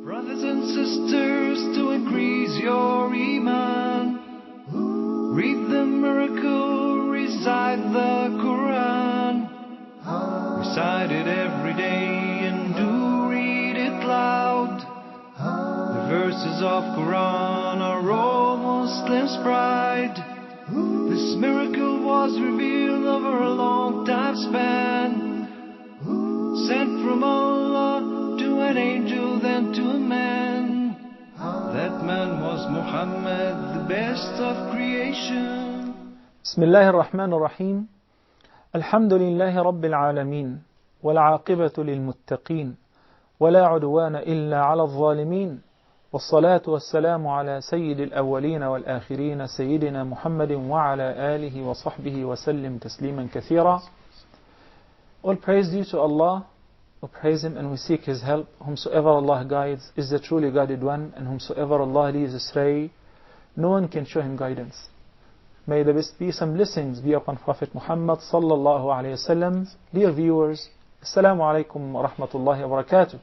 Brothers and sisters, to increase your Iman, read the miracle, recite the Quran. Recite it every day and do read it loud. The verses of Quran are all Muslims' pride. This miracle was revealed over a long time span, sent from Allah to an angel, then to a man. That man was Muhammad, the best of creation. بسم الله الرحمن الرحيم. الحمد لله رب العالمين، والعاقبة للمتقين، ولا عدوان إلا على الظالمين، والصلاة والسلام على سيد الأولين والآخرين سيدنا محمد وعلى آله وصحبه وسلم تسليما كثيرا. All praise due to Allah. We praise Him and we seek His help. Whomsoever Allah guides is the truly guided one, and whomsoever Allah leads astray, no one can show him guidance. May the best peace and blessings be upon Prophet Muhammad sallallahu alayhi wasallam. Dear viewers, Assalamu alaikum wa rahmatullahi wa barakatuh,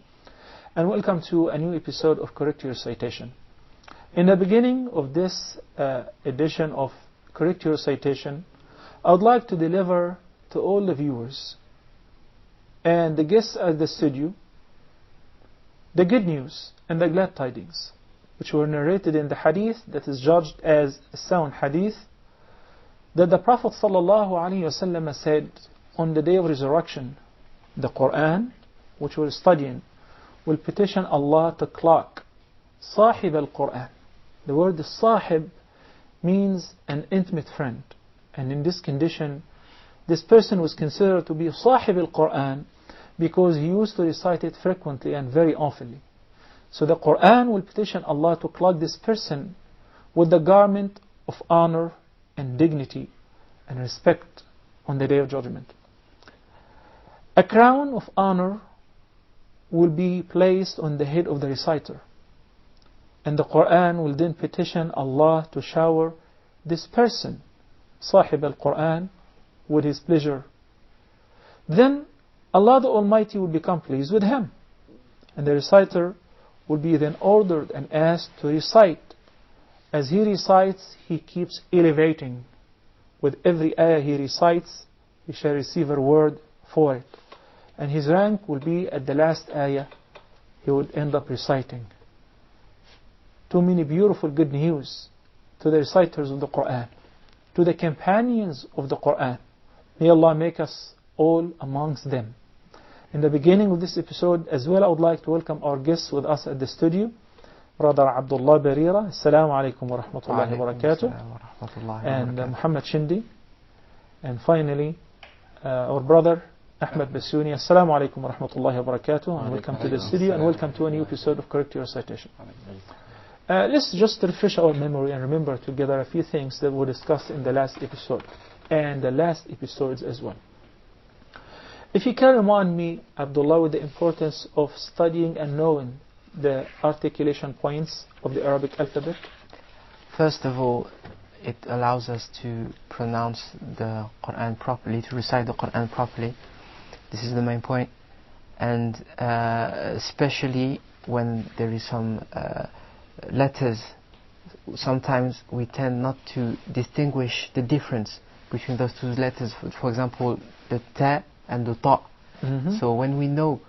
and welcome to a new episode of Correct Your Citation. In the beginning of this edition of Correct Your Citation, I would like to deliver to all the viewers and the guests at the studio the good news and the glad tidings which were narrated in the hadith that is judged as a sound hadith, that the Prophet ﷺ said on the day of resurrection, the Quran which we're studying will petition Allah to clock Sahib al-Quran. The word Sahib means an intimate friend, and in this condition this person was considered to be Sahib al-Quran because he used to recite it frequently and very oftenly. So the Quran will petition Allah to clothe this person with the garment of honor and dignity and respect on the Day of Judgment. A crown of honor will be placed on the head of the reciter, and the Quran will then petition Allah to shower this person, Sahib al-Quran, with His pleasure. Then Allah the Almighty will become pleased with him, and the reciter will be then ordered and asked to recite. As he recites, he keeps elevating. With every ayah he recites, he shall receive a reward for it, and his rank will be at the last ayah he would end up reciting. Too many beautiful good news to the reciters of the Quran, to the companions of the Quran. May Allah make us all amongst them. In the beginning of this episode as well, I would like to welcome our guests with us at the studio, Brother Abdullah Barira. Assalamu alaikum wa rahmatullahi wa barakatuh. And Muhammad Shindi. And finally, our brother Ahmed Basuni. Assalamu alaikum wa rahmatullahi wa barakatuh. And welcome to the studio, and welcome to a new episode of Correct Your Citation. Let's just refresh our memory and remember together a few things that were discussed in the last episode and the last episodes as well. If you can remind me, Abdullah, with the importance of studying and knowing the articulation points of the Arabic alphabet. First of all, it allows us to pronounce the Quran properly, to recite the Quran properly. This is the main point. And especially when there is some letters, sometimes we tend not to distinguish the difference between those two letters. For example, the ta and the ta. So when we know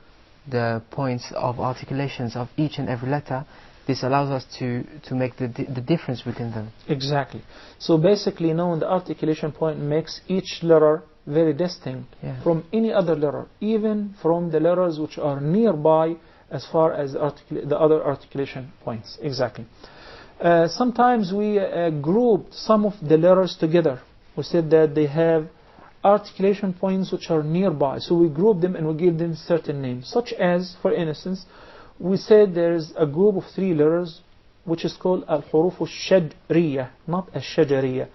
the points of articulations of each and every letter, this allows us to make the difference between them. Exactly. So basically knowing the articulation point makes each letter very distinct from any other letter, even from the letters which are nearby as far as the other articulation points. Exactly. Sometimes we grouped some of the letters together. We said that they have articulation points which are nearby, so we group them and we give them certain names, such as, for instance, we said there is a group of 3 letters which is called al-huruf al-shadriyah, not al-shajariyah.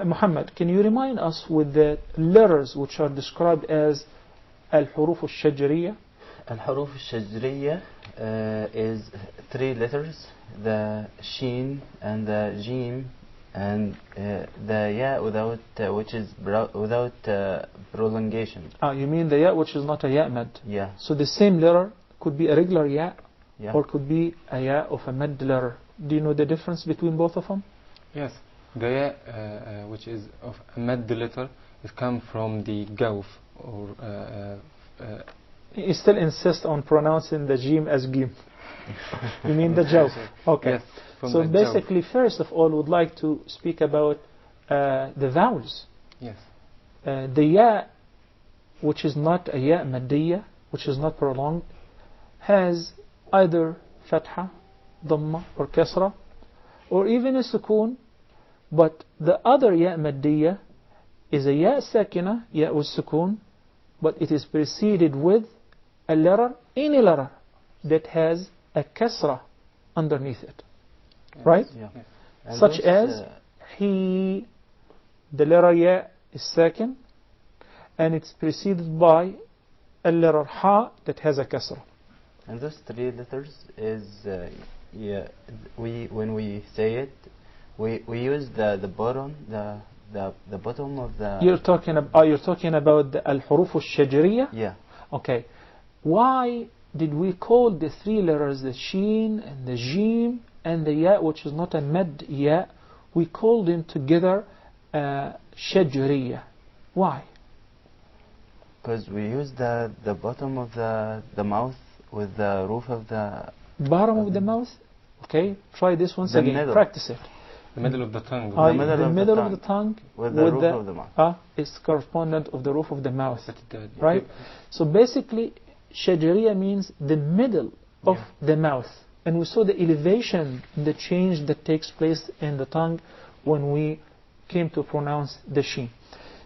Muhammad, can you remind us with the letters which are described as al-huruf al-shajariyah? Al-huruf al-shajariyah is 3 letters, the sheen and the jim and the ya without which is without prolongation. You mean the ya which is not a ya mad? Yeah. So the same letter could be a regular ya, Yeah. or could be a ya of a mad letter. Do you know the difference between both of them? Yes, the ya, which is of a mad letter, it comes from the gawf, or You still insist on pronouncing the jim as gim. You mean the jawf? Okay. Yes, from So the basically, first of all, would like to speak about the vowels. Yes. The ya, which is not a ya maddiya, which is not prolonged, has either fatha, dhamma, or kasra, or even a sukoon. But the other ya maddiya is a ya sakina, ya with sukoon, but it is preceded with a letter, any letter that has a kasra underneath it. Right? Yeah. Yes. And Such those, as he, the letter ya is second, and it's preceded by a letter ha that has a kasra. and those three letters is yeah. When we say it, we use the bottom the bottom of the You're talking about the al-huruf al-shajriya? yeah. Okay. Why did we call the three letters, the sheen and the jim and the ya, which is not a mad ya, we call them together shajriya? Why? Because we use the bottom of the mouth with the roof of the Bottom of the mouth? Okay, try this once The again. middle. Practice it. The middle of the tongue. The middle middle, of the of the tongue with the roof of the mouth. is correspondent of the roof of the mouth. But Right? So basically, shajariya means the middle of the mouth. And we saw the elevation, the change that takes place in the tongue when we came to pronounce the sheen.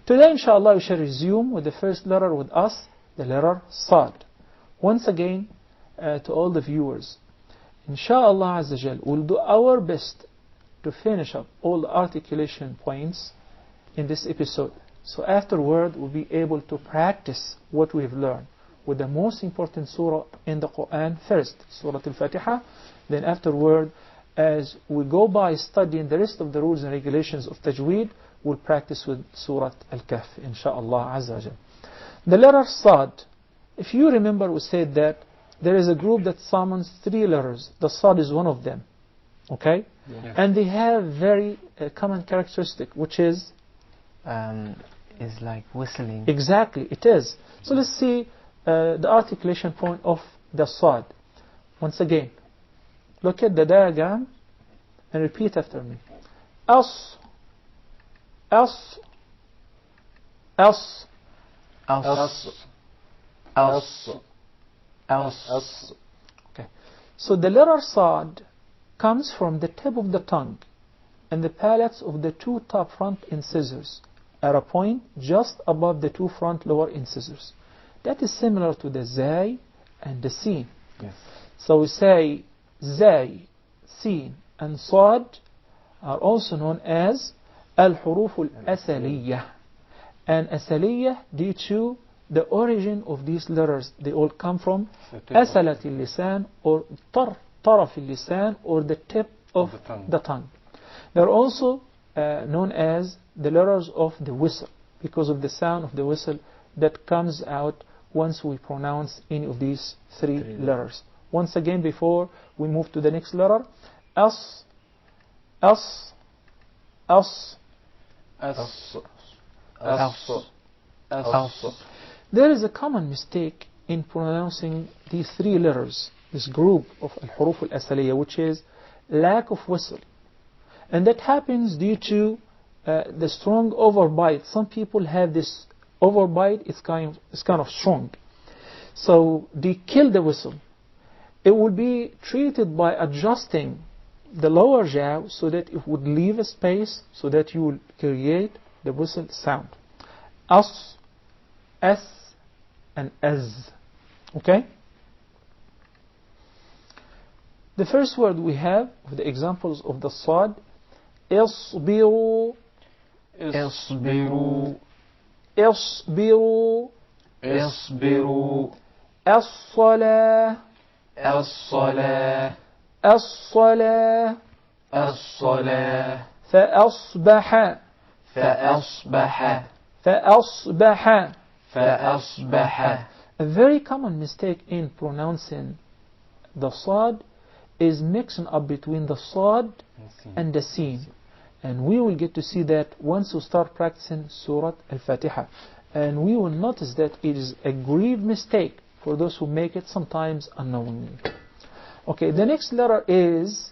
Today, inshallah, we shall resume with the first letter with us, the letter Sad. Once again, to all the viewers, inshallah Azza Jal, we'll do our best to finish up all the articulation points in this episode. So afterward, we'll be able to practice what we've learned with the most important surah in the Quran first, Surah Al-Fatiha. Then afterward, as we go by studying the rest of the rules and regulations of Tajweed, we'll practice with Surah Al-Kahf, inshaAllah Azza wa Jal. The letter Sad, if you remember, we said that there is a group that summons three letters. The Sad is one of them. Okay? Yes. And they have very common characteristic, which is like whistling. exactly, it is. So let's see the articulation point of the Sad. Once again, look at the diagram and repeat after me. As, as, as, Else. Else. Else. So the letter Sad comes from the tip of the tongue and the palates of the two top front incisors at a point just above the two front lower incisors. That is similar to the Zay and the Sin. Yes. So we say Zay, Sin and Sad are also known as Al-Huruf Al-Asaliyah. And Asaliyah due to the origin of these letters. They all come from Asalat al-Lisan or Taraf al-Lisan or the tip of the tongue. They're also known as the letters of the whistle because of the sound of the whistle that comes out once we pronounce any of these three letters. Once again, before we move to the next letter, As, As, As. Else. Else. Else. There is a common mistake in pronouncing these three letters, this group of al-huruf al-asaliyah, which is lack of whistle. And that happens due to the strong overbite. Some people have this overbite, it's kind of strong. So they kill the whistle. It will be treated by adjusting the lower jaw so that it would leave a space so that you will create the whistle sound. As, S, and as. Okay? The first word we have, with the examples of the Sad, اصبروا اصبروا اصبروا اصبروا الصلاة الصلاة الصلاة الصلاة فأصبح فأصبح فأصبح فأصبح A very common mistake in pronouncing the Sad is mixing up between the Sad and the Sin. And we will get to see that once we start practicing Surah Al-Fatiha. And we will notice that it is a grave mistake for those who make it sometimes unknowingly. Okay, the next letter is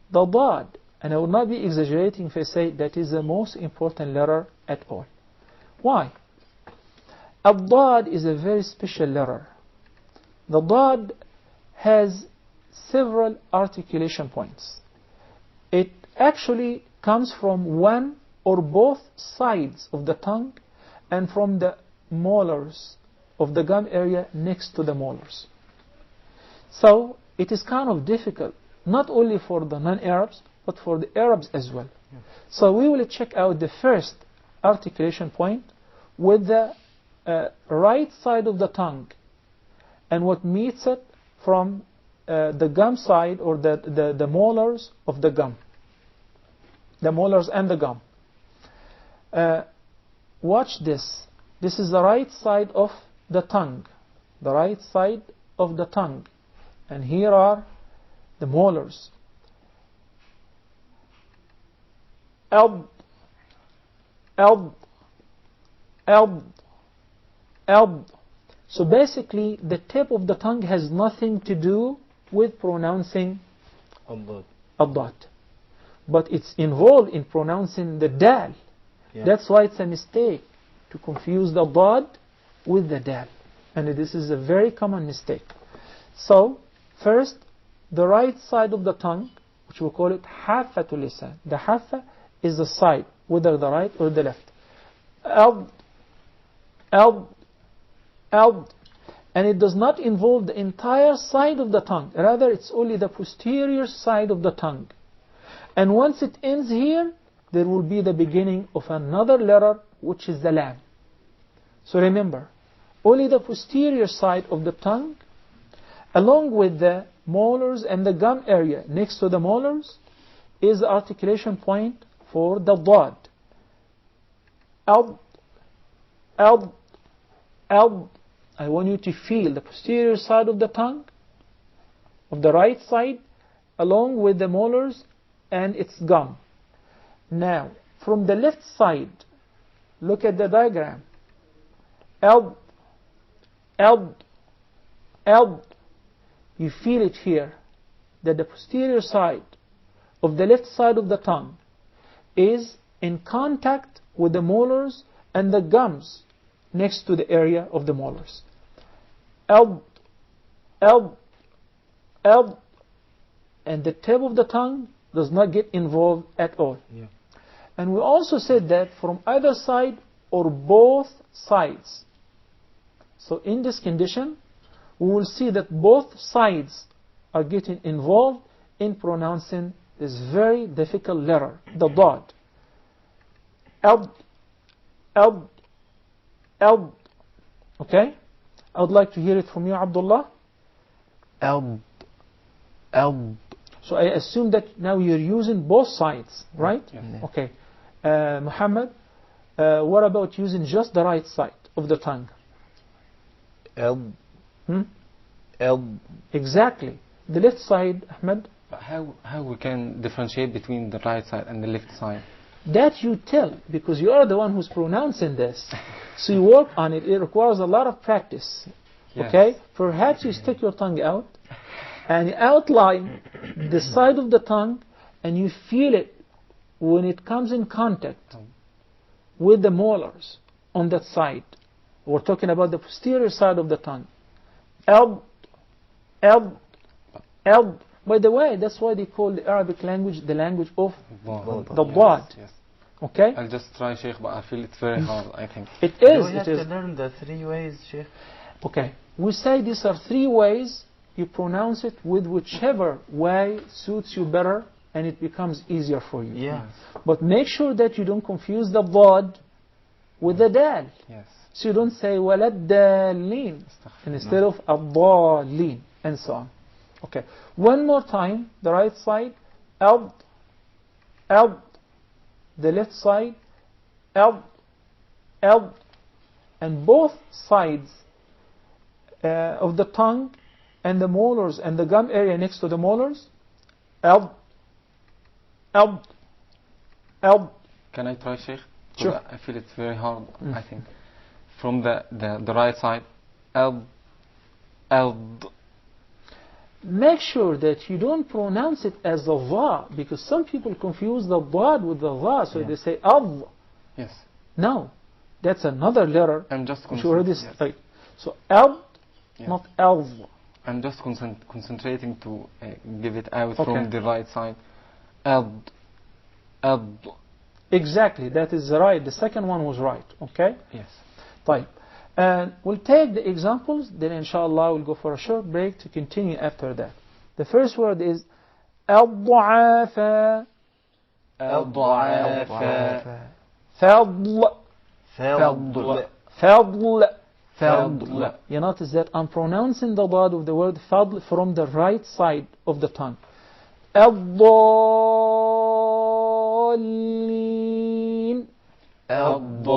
the Dad. And I will not be exaggerating if I say that is the most important letter at all. Why? Ad-Dad is a very special letter. The Dad has several articulation points. It actually comes from one or both sides of the tongue and from the molars of the gum area next to the molars. So it is kind of difficult, not only for the non-Arabs, but for the Arabs as well. So we will check out the first articulation point with the right side of the tongue and what meets it from the gum side, or the molars of the gum. The molars and the gum. Watch this. This is the right side of the tongue. The right side of the tongue. And here are the molars. Eld, eld, eld, eld. So basically, the tip of the tongue has nothing to do with pronouncing Ad-Dad. But it's involved in pronouncing the Dal. Yeah. That's why it's a mistake to confuse the Dad with the Dal. And this is a very common mistake. So, first, the right side of the tongue, which we call it Hafatul Lisan. The Hafa is the side, whether the right or the left. Eld, eld, eld. And it does not involve the entire side of the tongue. Rather, it's only the posterior side of the tongue. And once it ends here, there will be the beginning of another letter, which is the Lam. So remember, only the posterior side of the tongue, along with the molars and the gum area next to the molars, is the articulation point for the Dad. Eld, eld, eld. I want you to feel the posterior side of the tongue, of the right side, along with the molars and its gum. Now, from the left side, look at the diagram. Eld, eld, eld. You feel it here, that the posterior side of the left side of the tongue is in contact with the molars and the gums next to the area of the molars. Eld, eld, eld. And the tip of the tongue does not get involved at all. Yeah. And we also said that from either side or both sides. So in this condition, we will see that both sides are getting involved in pronouncing this very difficult letter, the Dad. Eld, eld, eld. Okay? I would like to hear it from you, Abdullah. Eld, eld. So I assume that now you're using both sides, right? Yeah. Okay. Muhammad, what about using just the right side of the tongue? Eld, Hmm? eld. Exactly. The left side, Ahmed, But how we can differentiate between the right side and the left side? that you tell, because you are the one who's pronouncing this. So you work on it. It requires a lot of practice. Yes. Okay? Perhaps you stick your tongue out and you outline the side of the tongue and you feel it when it comes in contact with the molars on that side. We're talking about the posterior side of the tongue. Eld, eld, eld. By the way, that's why they call the Arabic language the language of the Dad. Yes. Okay? I'll just try, Sheikh, but I feel it's very hard, I think. It Do is. we have It to is. learn the 3 ways, Sheikh? Okay. We say these are 3 ways. You pronounce it with whichever way suits you better, and it becomes easier for you. Yeah. But make sure that you don't confuse the Dad with the Dal. Yes. So you don't say walad dalin instead of ad-dallin, and so on. Okay. One more time, the right side, eld, eld. The left side, eld, eld. And both sides of the tongue and the molars and the gum area next to the molars. Eld. Can I try, Sheikh? Sure. I feel it's very hard, I think. From the right side. Eld. Make sure that you don't pronounce it as the dha, because some people confuse the dad with the dha, so they say ad. Yes. No, that's another letter. I'm just which already yes. right. So eld, Yeah. not eld. I'm just concentrating to give it out Okay. from the right side. Eld. Exactly, that is right. The second one was right. Okay. Yes. طيب. And we'll take the examples, then inshallah we'll go for a short break to continue after that. The first word is الضعافى. الضعافى. فضل. فضل. فضل. You notice that I'm pronouncing the dad of the word fadl from the right side of the tongue. الضالين. الضالين.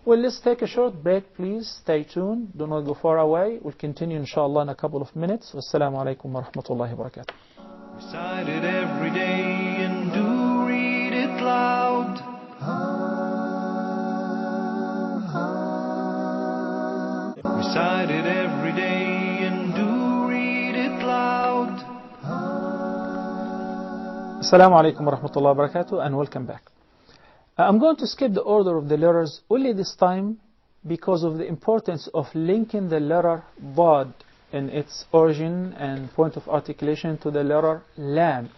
Well, let's take a short break, please. Stay tuned. Do not go far away. We'll continue, inshallah, in a couple of minutes. Wassalamu alaikum wa rahmatullahi wa barakatuh. Recite it every day and do read it loud. Recite it every day and do read it loud. Assalamu alaikum wa rahmatullahi wa barakatuh, and welcome back. I'm going to skip the order of the letters only this time because of the importance of linking the letter Dad in its origin and point of articulation to the letter Lam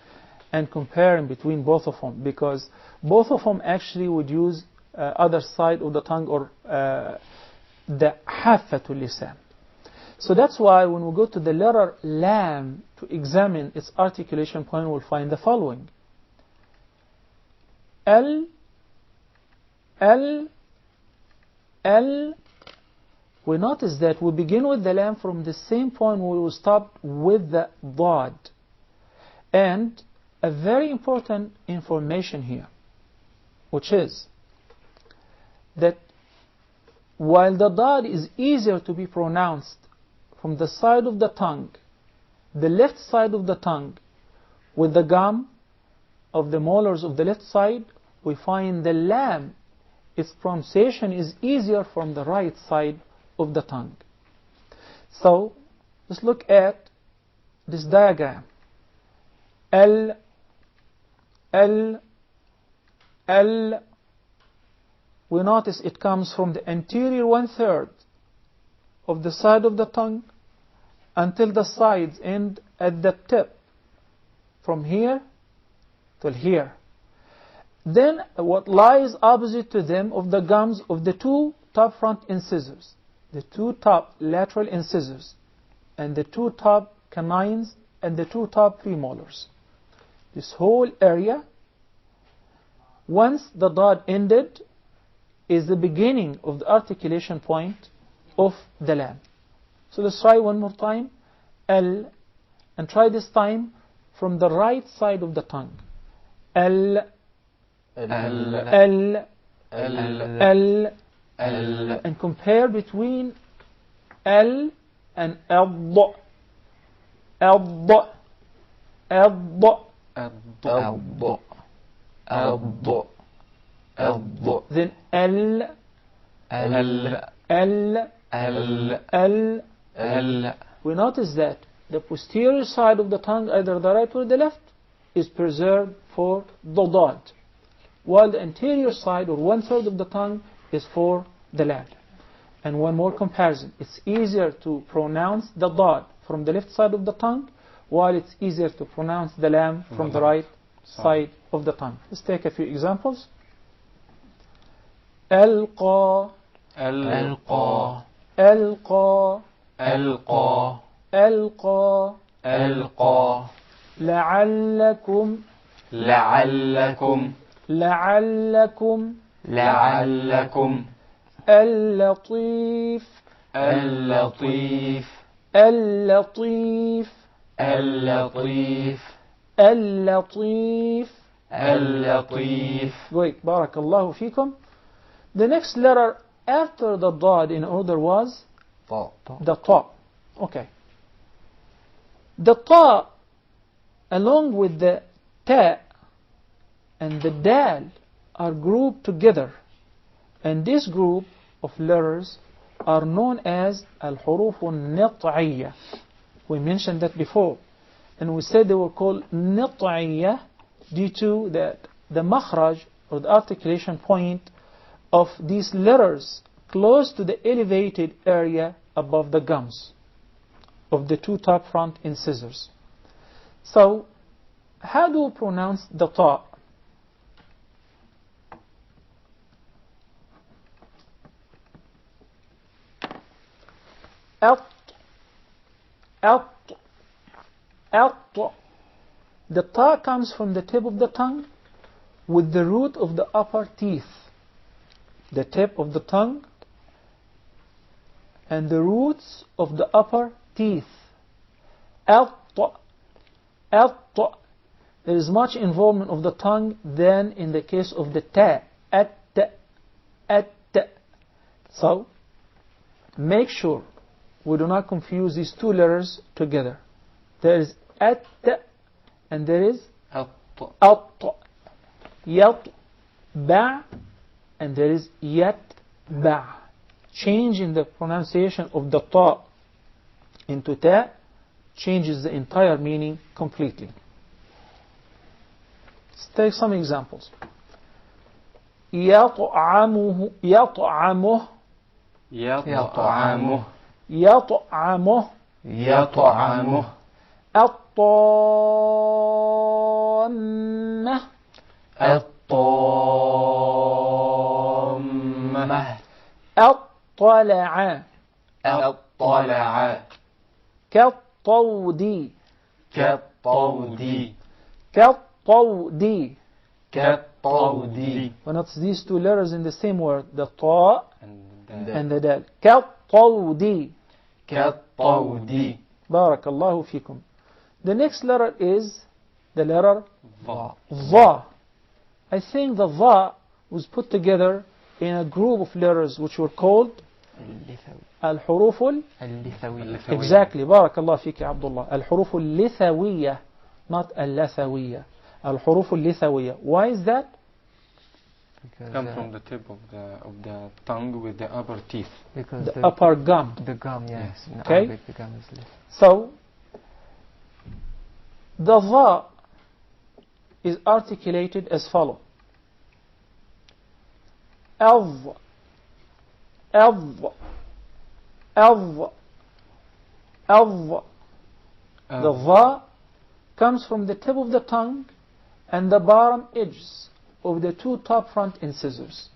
and comparing between both of them, because both of them actually would use other side of the tongue or the Haffatul Lisan. So that's why when we go to the letter Lam to examine its articulation point, we'll find the following. L. We notice that we begin with the Lam from the same point where we stopped with the Dad. And a very important information here, which is that while the Dad is easier to be pronounced from the side of the tongue, the left side of the tongue, with the gum of the molars of the left side, we find the Lam, its pronunciation is easier from the right side of the tongue. So let's look at this diagram. L. We notice it comes from the anterior 1/3 of the side of the tongue until the sides end at the tip, from here till here. Then what lies opposite to them of the gums of the two top front incisors, the two top lateral incisors, and the two top canines and the two top premolars. This whole area, once the Dad ended, is the beginning of the articulation point of the Lam. So let's try one more time. L, and try this time from the right side of the tongue. L, and compare between L and L. Then L. We notice that the posterior side of the tongue, either the right or the left, is preserved for the Dad, while the anterior side or 1/3 of the tongue is for the Lam. And one more comparison. It's easier to pronounce the Dad from the left side of the tongue, while it's easier to pronounce the Lam from the right side of the tongue. Let's take a few examples. ألقى ألقى ألقى ألقى ألقى ألقى لعلكم لعلكم لعلكم لعلكم اللطيف اللطيف اللطيف اللطيف اللطيف. اللطيف. Great, بارك الله فيكم. The next letter after the dad in order was Ta. the ta. Okay. The ta along with the ta and the dal are grouped together, and this group of letters are known as al-huruf al-nit'iyya. We mentioned that before, and we said they were called nit'iyya due to the makhraj or the articulation point of these letters close to the elevated area above the gums of the two top front incisors. So, how do we pronounce the ta? At. The ta comes from the tip of the tongue with the root of the upper teeth. The tip of the tongue and the roots of the upper teeth. At. There is much involvement of the tongue than in the case of the ta. At. So, make sure we do not confuse these two letters together. There is at and there is at. Yat ba and there is yat ba. Change in the pronunciation of the ta into ta changes the entire meaning completely. Let's take some examples. يطعمه يطعمه يطعمه يطعمه الطامة الطامة اطلع اطلع كالطود كالطود كالطود. كالطود. Notice these two letters in the same word, the ta and the dal. كالطود. كالطود. بارك الله فيكم. The next letter is the letter ظا. Dha. I think the Dha was put together in a group of letters which were called الحروف اللثوية. Exactly. بارك الله فيك يا عبد الله. الحروف اللثوية, not اللثوية. الحروف اللثوية. Why is that? Because, Come from the tip of the tongue with the upper teeth. because The upper gum. the gum, yes. In Okay. Arabic, the gum is lith. So, the Dha is articulated as follows. Adh, adh, adh, adh. The Dha comes from the tip of the tongue and the bottom edges of the two top front incisors.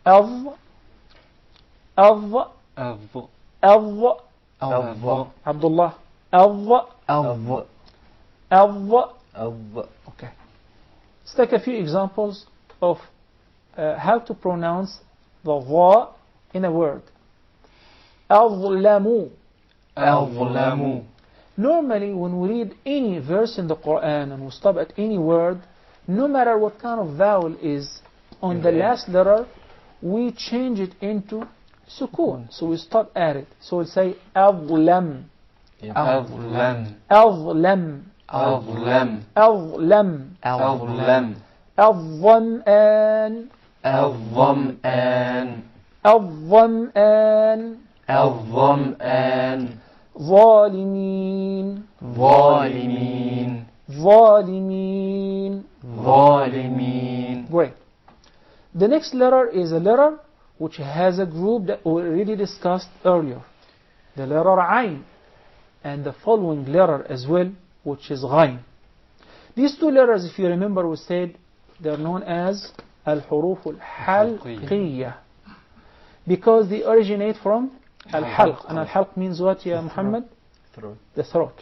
Adh, adh, الظ. adh. الظ. Abdullah. Adh, الظ. adh. Av. Okay. Let's take a few examples of how to pronounce the Dha in a word. أظلم. الظلم. Normally, when we read any verse in the Quran and we stop at any word, no matter what kind of vowel is on the last letter, we change it into sukoon. So we stop at it. So we'll say أظلم. الظلم. أظلم. الظلم. أظلم. الظلم. الظمآن. الظمآن. الظمآن. الظمآن. ظالمين. ظالمين. ظالمين. ظالمين. Great. The next letter is a letter which has a group that we already discussed earlier. The letter Ain. And the following letter as well, which is Ghain. These two letters, if you remember, we said they're known as Al-Huruf Al-Halqiyya. Because they originate from Al-Halq. And Al-Halq means what, ya Muhammad? Throat. The throat.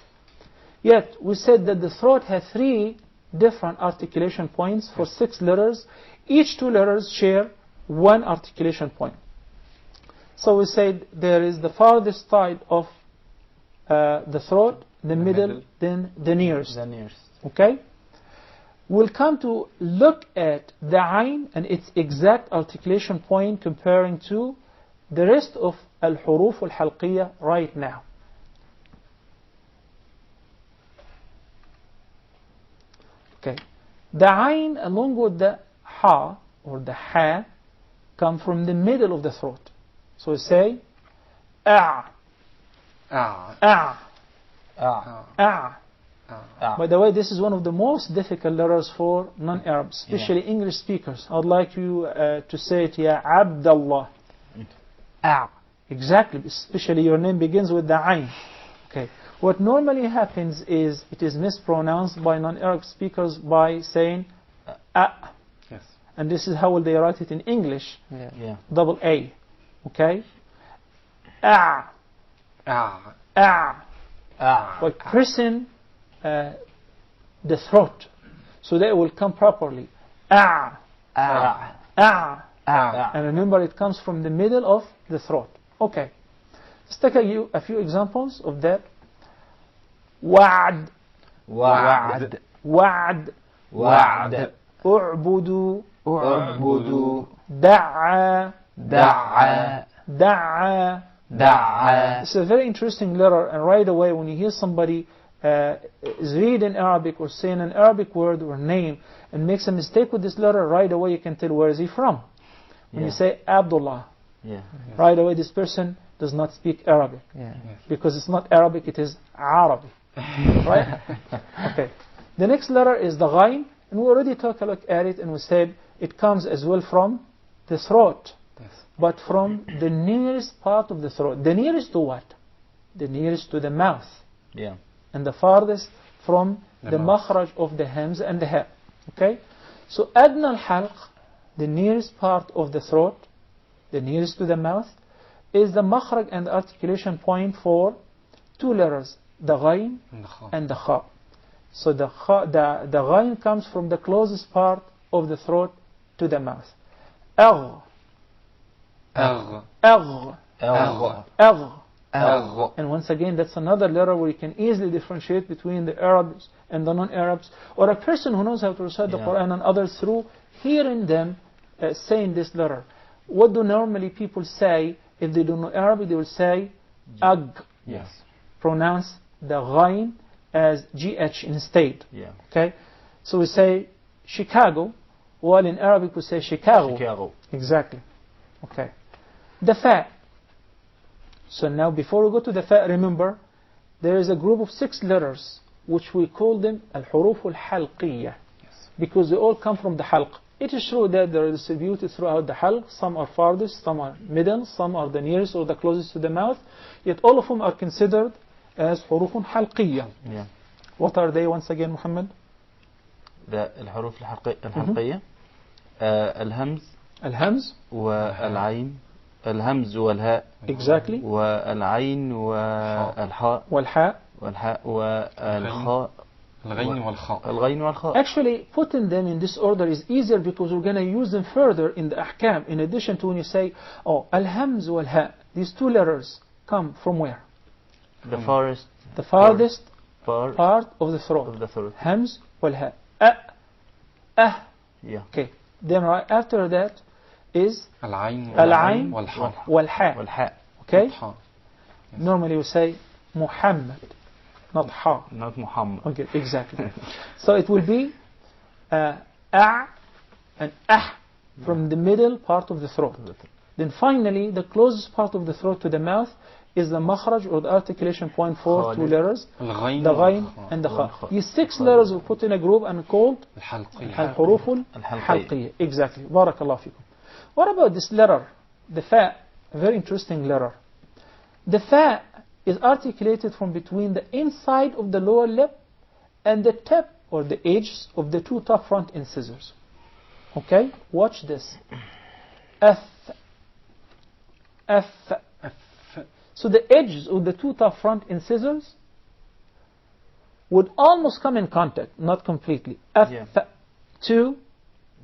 Yet, we said that the throat has three different articulation points for 6 letters. Each 2 letters share one articulation point. So we said there is the farthest side of the throat, the middle, then the nearest. The nearest. Okay? we'll come to look at the ayn and its exact articulation point comparing to the rest of al-huruf al-halqiyya right now. Okay. The ayn along with the ha or the ha come from the middle of the throat. So we say a, Ah. a, Ah. a. Ah. By the way, this is one of the most difficult letters for non-Arabs, especially English speakers. I would like you to say it, Ya Abdullah. A. Exactly, especially your name begins with the ayn. Okay. What normally happens is it is mispronounced by non-Arab speakers by saying a. Yes. And this is how they write it in English, Yeah. Yeah. double A. Okay? A. Ah. A. Ah. But pressing the throat so that it will come properly. A. Ah. A. Ah. And remember, it comes from the middle of the throat. Okay. Let's take a few examples of that. وعد وعد. وعد وعد. اعبدوا اعبدوا. دعا دعا. دعا. دعا. It's a very interesting letter, and right away when you hear somebody is reading Arabic or saying an Arabic word or name and makes a mistake with this letter, right away you can tell where is he from. When you say Abdullah, Yeah. right away this person does not speak Arabic, Yeah. because it's not Arabic, it is Arabic. Right? Okay. The next letter is the ghain, and we already took a look at it and we said it comes as well from the throat, Yes. but from the nearest part of the throat. The nearest to what? The nearest to the mouth, Yeah. and the farthest from The the mouth. makhraj of the hams and the ha. Okay? So adna al-halq, the nearest part of the throat, the nearest to the mouth, is the makhraj and articulation point for two letters, the ghain And the kha. and the kha. So the ghain comes from the closest part of the throat to the mouth. Agh, Agh. agh, أغ. agh. أغ. And once again, that's another letter where you can easily differentiate between the Arabs and the non-Arabs, or a person who knows how to recite the Yeah. Quran and others through hearing them saying this letter. What do normally people say if they don't know Arabic? They will say ag, Yes. pronounce the ghain as GH instead. Yeah. Okay? So we say Chicago, while in Arabic we say Chicago. Chicago. Exactly. Okay. The fa. So now before we go to the fa, remember, there is a group of 6 letters which we call them al-huruf al-halqiyya, Yes. because they all come from the halq. It is true that they are distributed throughout the halq. Some are farthest, some are middle, some are the nearest or the closest to the mouth. Yet all of them are considered as huruf halqiyya. Yeah. What are they once again, Muhammad? الحروف الحلقية الهمز Al-hamz, والعين الهمز والهاء exactly, والعين والحاء wal-ha. والحاء والخاء الغين والخاء. الغين والخاء. Actually, putting them in this order is easier because we're going to use them further in the ahkam. In addition to when you say, oh, al-hamz wal-ha, these 2 letters come from where? The farthest The farthest part part of the of throat. the throat. Hamz wal-ha. Ah. Yeah. Okay. Then right after that is العين العين والحاء. wal-ha. والحاء. Okay? والحاء. Normally we say Muhammad, not ha. Not Muhammad. Okay, exactly. So it will be a and ah from the middle part of the throat. Then finally, the closest part of the throat to the mouth is the makhraj or the articulation point for 2 Khalid. letters, الغين the ghain والخاء. and the kha. والخاء. These 6 letters we put in a group and called الحلقية. al-huruf الحلقية. al-halqiyya. Exactly. Barakallah fikum. What about this letter, the fa? A very interesting letter. The fa is articulated from between the inside of the lower lip and the tip or the edges of the 2 top front incisors. Okay? Watch this. F. F. So the edges of the 2 top front incisors would almost come in contact, not completely. F Yeah. to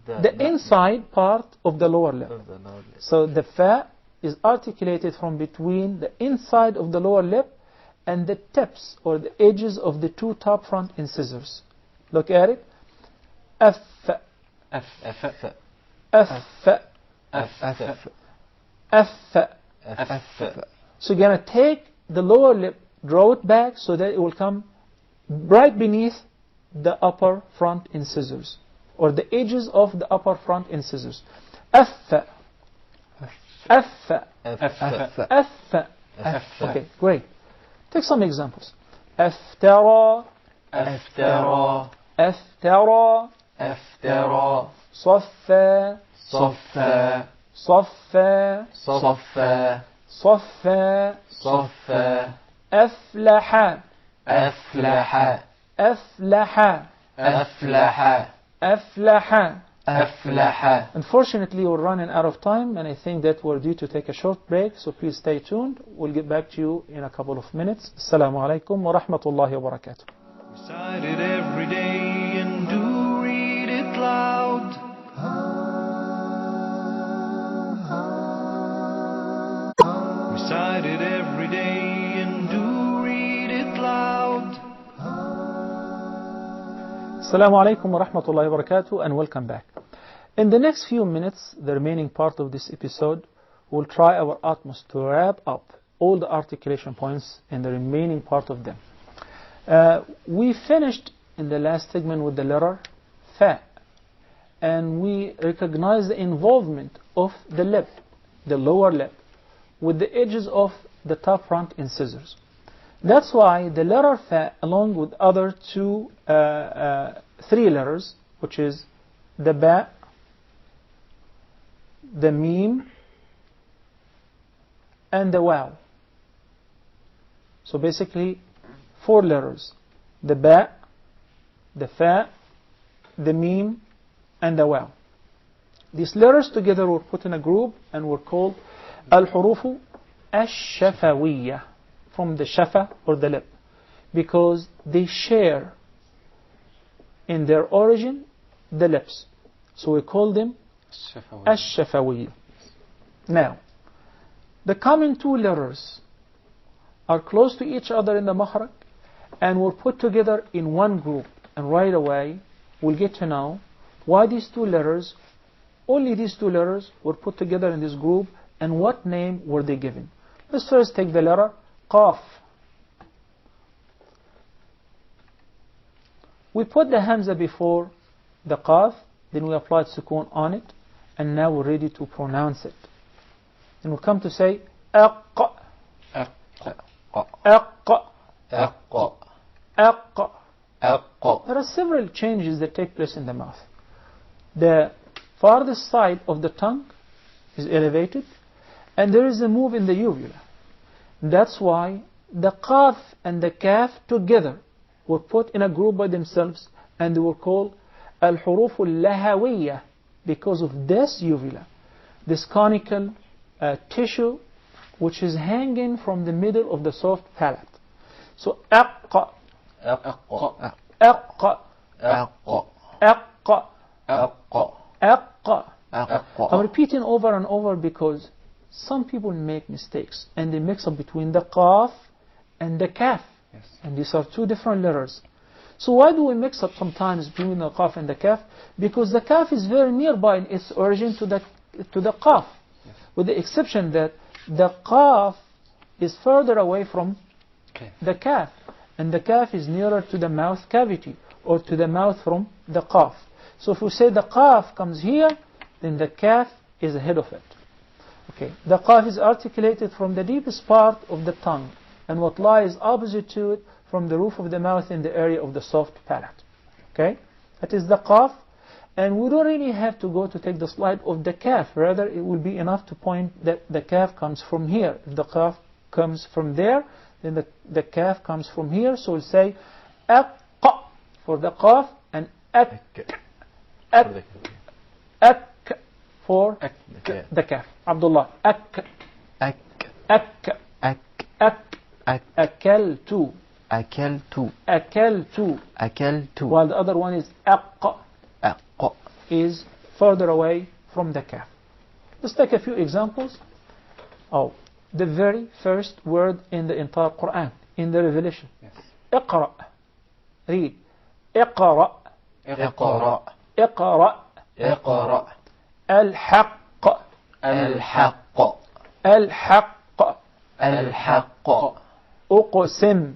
the inside part of the lower lip. of the lower lip. So the fa is articulated from between the inside of the lower lip and the tips or the edges of the 2 top front incisors. Look at it. F, F. F, F. F. F. So you're going to take the lower lip, draw it back so that it will come right beneath the upper front incisors, or the edges of the upper front incisors. F, F, F. Okay, great. Take some examples. افترى افترى افترى افترى صفى صفى صفى صفى صفى صفى أفلح أفلح أفلح أفلح أفلح. أفلح. Unfortunately, we're running out of time, and I think that we're due to take a short break, so please stay tuned. We'll get back to you in a couple of minutes. Assalamu alaikum wa rahmatullahi wa barakatuh. Recite it every day and do read it loud. Recite it every day and do read it loud. Assalamu alaikum wa rahmatullahi wa barakatuh, and welcome back. In the next few minutes, the remaining part of this episode, we'll try our utmost to wrap up all the articulation points in the remaining part of them. We finished in the last segment with the letter Fa, and we recognized the involvement of the lip, the lower lip, with the edges of the top front incisors. That's why the letter Fa, along with other three letters, which is the Ba, the Mim, and the Waw. So basically, four letters: the Ba, the Fa, the Mim, and the Waw. These letters together were put in a group and were called Al-Hurufu Ash-Shafawiyya, from the shafa or the lip, because they share in their origin the lips. So we call them Ash-Shafawiyya. Now, the common two letters are close to each other in the makhraj and were put together in one group, and right away we'll get to know why these two letters, only these two letters, were put together in this group and what name were they given. Let's first take the letter Qaf. We put the Hamza before the Qaf, then we applied sukoon on it, and now we're ready to pronounce it. And we'll come to say Aq, Aq, Aq, Aq. There are several changes that take place in the mouth. The farthest side of the tongue is elevated, and there is a move in the uvula. That's why the Qaf and the Kaf together were put in a group by themselves, and they were called Al-Huruf Al-Lahawiyya, because of this uvula, this conical tissue which is hanging from the middle of the soft palate. So Aqqa, Aqqa, Aqqa, Aqqa, Aqqa. I'm repeating over and over because some people make mistakes and they mix up between the Qaf and the Kaf. Yes. And these are two different letters. So why do we mix up sometimes between the Qaf and the Kaf? Because the Kaf is very nearby in its origin to the Qaf. Yes. With the exception that the Qaf is further away from the Kaf. And the Kaf is nearer to the mouth cavity, or to the mouth from the Qaf. So if we say the Qaf comes here, then the Kaf is ahead of it. Okay. The Qaf is articulated from the deepest part of the tongue, and what lies opposite to it from the roof of the mouth in the area of the soft palate. Okay? That is the Qaf. And we don't really have to go to take the slide of the Kaf. Rather, it will be enough to point that the Kaf comes from here. If the Qaf comes from there, then the Kaf comes from here. So we'll say Aqqa for the Qaf, and Ak, Ak, Ak for the Kaf. Abdullah. Ak, Ak, Ak, Ak, Ak. Ak, Akaltu. Akaltu, Akaltu. Akaltu, While the other one is Aqqa, Aqqa, is further away from the Kaf. Let's take a few examples. Oh, the very first word in the entire Quran, in the Revelation. Yes. Iqra. Read. Iqra. Iqra, اقرأ. اقرأ. الحق. الحق. الحق. الحق. أقسم.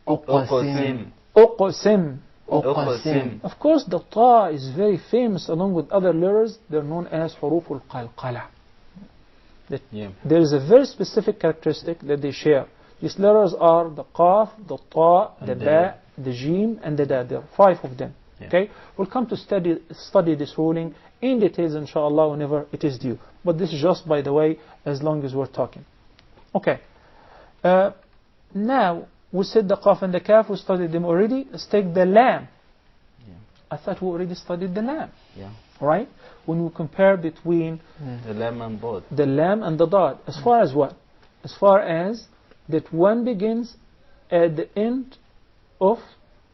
أقسم. أقسم. أقسم. Of course, the ta is very famous along with other letters. They're known as حروف القلقلة. Yeah. There is a very specific characteristic that they share. These letters are the qaf, the ta, the And the ba, the jim, and the da. There are 5 of them. Yeah. Okay, we'll come to study this ruling in details, inshallah, whenever it is due. But this is just by the way, as long as we're talking. Okay. Now we said the qaf and the kaf. We studied them already. Let's take the lam. Yeah. I thought we already studied the lam, Yeah. right? When we compare between The lamb and both. the lam and the dad, as far as what? As far as that one begins at the end of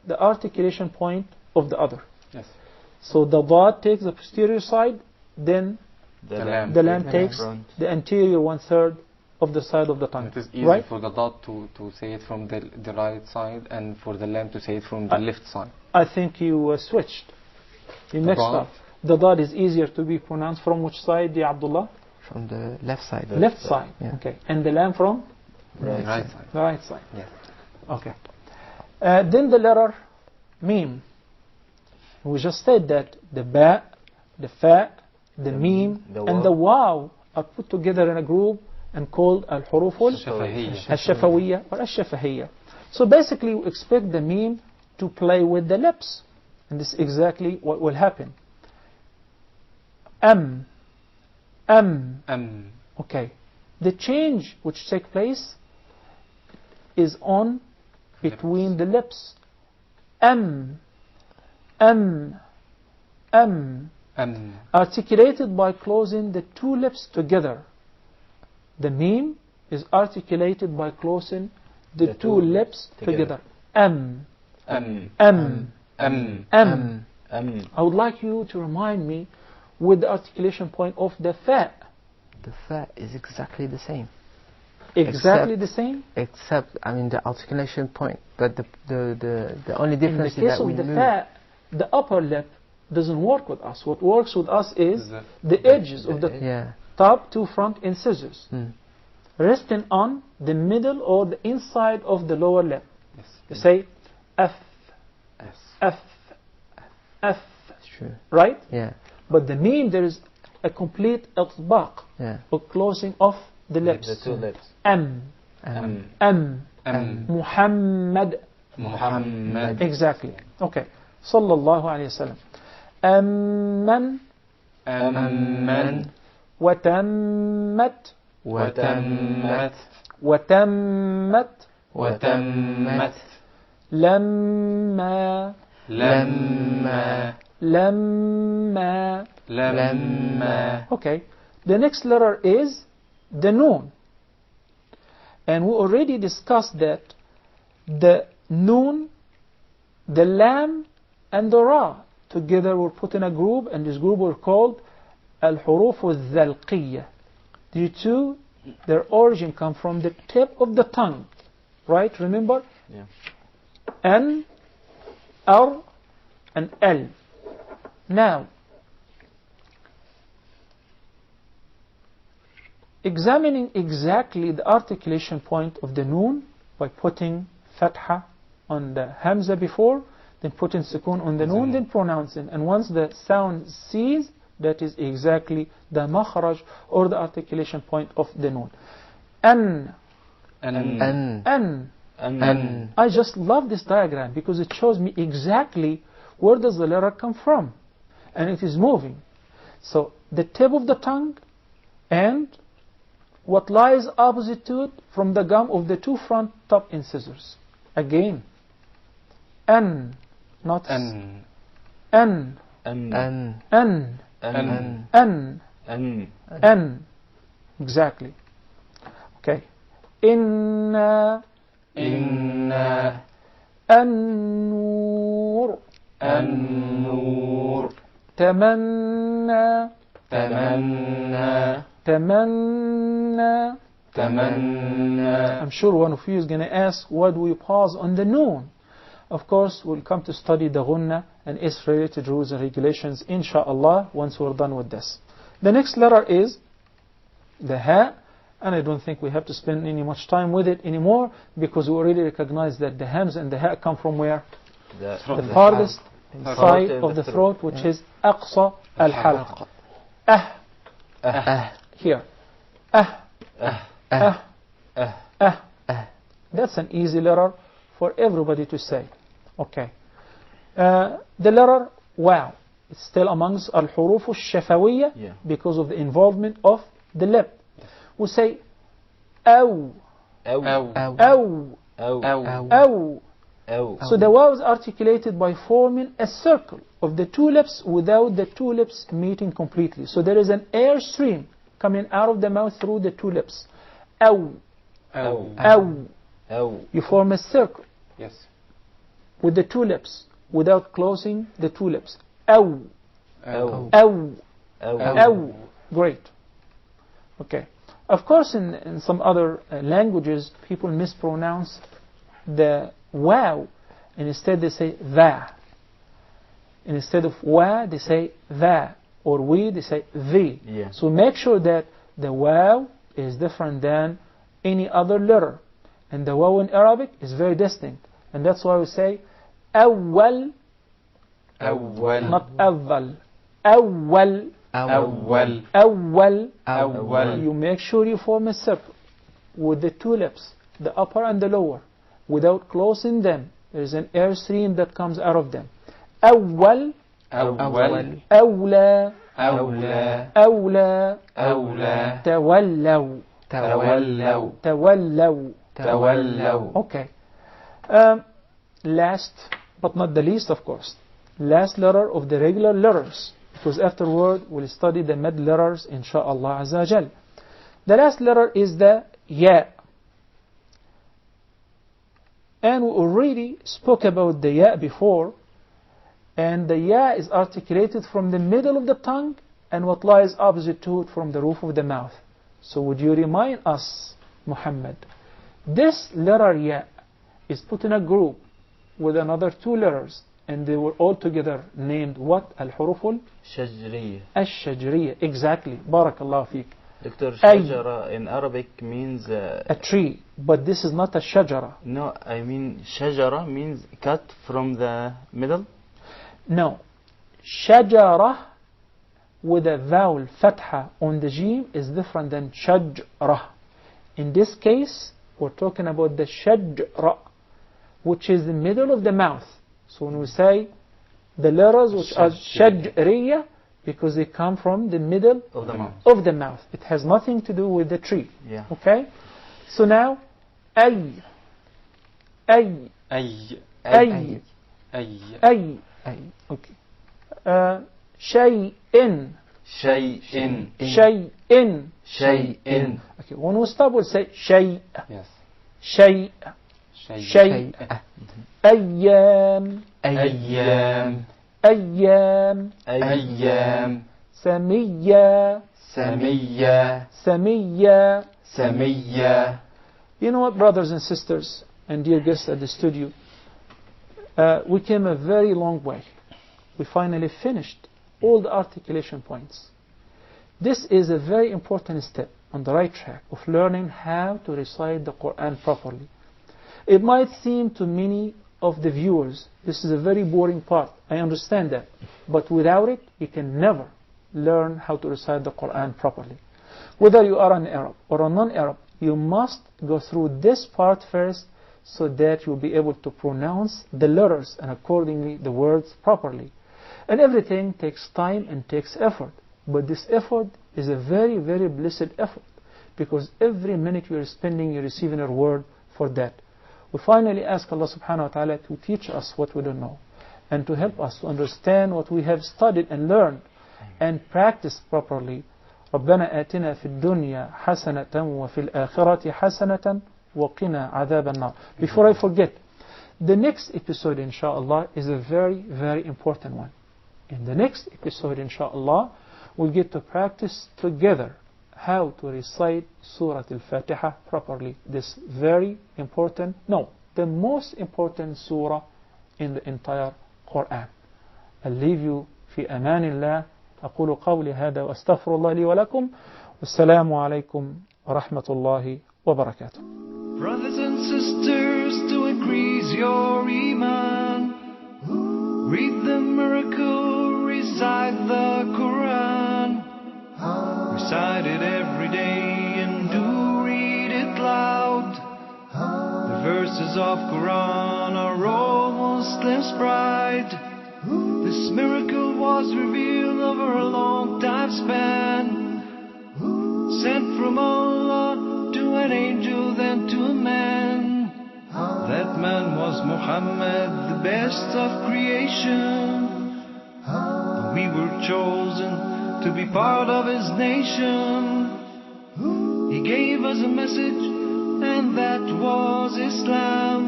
the articulation point of the other. Yes. So the dad takes the posterior side, then The lamb. the lamb The takes front. the anterior 1/3 of the side of the tongue. It is easy right? for the dot to say it from the right side and for the lamb to say it from the left side. I think you switched. You mixed dad? up. The dad is easier to be pronounced from which side, ya Abdullah? From the left side. Left side. Yeah. Okay. And the lamb from Right side. the right side. Yes. Okay. Then the letter mim. We just said that the ba, the fa, the mim, the and waw. the waw are put together in a group and called al-huruf Shafahiyya. al-shafawiyya or al-shafahiyya. So basically we expect the mim to play with the lips. And this is exactly what will happen. Am. Okay. The change which takes place is on between the lips. Am. Articulated by closing the 2 lips together. The mim is articulated by closing the 2 lips together. Am. I would like you to remind me with the articulation point of the fa. The fa is exactly the same. Exactly the same? Except, I mean, the articulation point. But the only In the difference is case that we of the move. fa, the upper lip doesn't work with us. What works with us is the edges of the Yeah. top 2 front incisors, Mm. resting on the middle or the inside of the lower lip. Yes. You say F, Yes. F, F, That's true. right? Yeah. But the meme, there is a complete itbaq, Yeah. or closing of the lips. The 2 lips. M, M, Muhammad. Muhammad. Exactly. Okay. Sallallahu alayhi wa sallam. Amman Amman. وتمت وتمت. وتمت وتمت. لما لما. لما. لما. Okay. The next letter is the noon. And we already discussed that the noon, the lam, and the ra together were put in a group, and this group were called al-huruf al-dhalqiyya. The 2, their origin come from the tip of the tongue. Right? Remember? Yeah. N, R, and L. Now, examining exactly the articulation point of the noon by putting fatha on the hamza before, then putting sukoon on the noon, then pronouncing. And once the sound ceases, that is exactly the makhraj or the articulation point of the noon. An. I just love this diagram because it shows me exactly where does the letter come from. And it is moving. So the tip of the tongue and what lies opposite to it from the gum of the 2 front top incisors. Again. N. Not An. N. An. N. An. N. N. Exactly. Okay. Inna. Inna. النور. النور. تمنى. تمنى. تمنى. تمنى. I'm sure one of you is going to ask, why do we pause on the noon? Of course, we'll come to study the ghunna and its related rules and regulations, inshallah, once we're done with this. The next letter is the ha, and I don't think we have to spend any much time with it anymore, because we already recognize that the hams and the ha come from where? The The farthest side of the throat, which is aqsa al-halq. Here. That's an easy letter for everybody to say. Okay. The letter wow. It's still amongst al-huruf al-shafawiyya because of the involvement of the lip. We say aw. So the waw is articulated by forming a circle of the two lips without the two lips meeting completely. So there is an air stream coming out of the mouth through the two lips. Aw. You form a circle with the two lips without closing the two lips. Aw. Great. Okay. Of course, in some other languages, people mispronounce the wow, and instead they say the. And instead of wa, they say the, or we, they say the. So make sure that the wow is different than any other letter, and the wow in Arabic is very distinct, and that's why we say awwal, not awwal. Awwal. You make sure you form a circle with the two lips, the upper and the lower, without closing them. There is an air stream that comes out of them. Awwal. Awla. Tawallaw. Okay. Last but not the least, of course, last letter of the regular letters, because afterward we'll study the mad letters, insha'Allah Azza Jal. The last letter is the ya. And we already spoke about the ya before, and the ya is articulated from the middle of the tongue and what lies opposite to it from the roof of the mouth. So would you remind us, Muhammad, this letter ya is put in a group with another two letters, and they were all together named what? Al-huruful Shajriya. Al-shajriya. Exactly. Barakallahu feek. Dr. Shajara in Arabic means a tree, but this is not a shajara. No, I mean shajara means cut from the middle. No, shajara with a vowel fatha on the jim is different than shajra. In this case, we're talking about the shajra, which is the middle of the mouth. So when we say the letters which are shajriya, because they come from the middle of the mouth. It has nothing to do with the tree. Yeah. Okay? So now, ay. Okay. Shay'in. Okay, when we stop, we'll say shay. Yes. Shay. Ayyam. Samiyya. You know what, brothers and sisters, and dear guests at the studio, we came a very long way. We finally finished all the articulation points. This is a very important step on the right track of learning how to recite the Quran properly. It might seem to many of the viewers this is a very boring part. I understand that. But without it, you can never learn how to recite the Quran properly. Whether you are an Arab or a non-Arab, you must go through this part first so that you'll be able to pronounce the letters and accordingly the words properly. And everything takes time and takes effort. But this effort is a very, very blessed effort, because every minute you're spending, you're receiving a reward for that. We finally ask Allah subhanahu wa ta'ala to teach us what we don't know, and to help us to understand what we have studied and learned and practice properly. ربنا آتنا في الدنيا حسنة وفي الآخرة حسنة وقنا عذاب النار. Before I forget, the next episode inshallah is a very, very important one. In the next episode inshallah, we'll get to practice together how to recite Surah Al-Fatiha properly. This very important, no, the most important surah in the entire Quran. I'll leave you في أمان الله. أقول قولي هذا وأستغفر الله لي ولكم. والسلام عليكم ورحمة الله وبركاته. Brothers and sisters, to increase your iman, read the miracle, recite the Quran. Recite it every day and do read it loud. The verses of Quran are all Muslims' pride. This miracle was revealed over a long time span, sent from Allah to an angel, then to a man. That man was Muhammad, the best of creation. We were chosen to be part of his nation. He gave us a message, and that was Islam.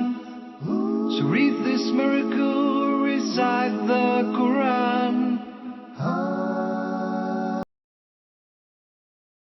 So read this miracle, recite the Quran.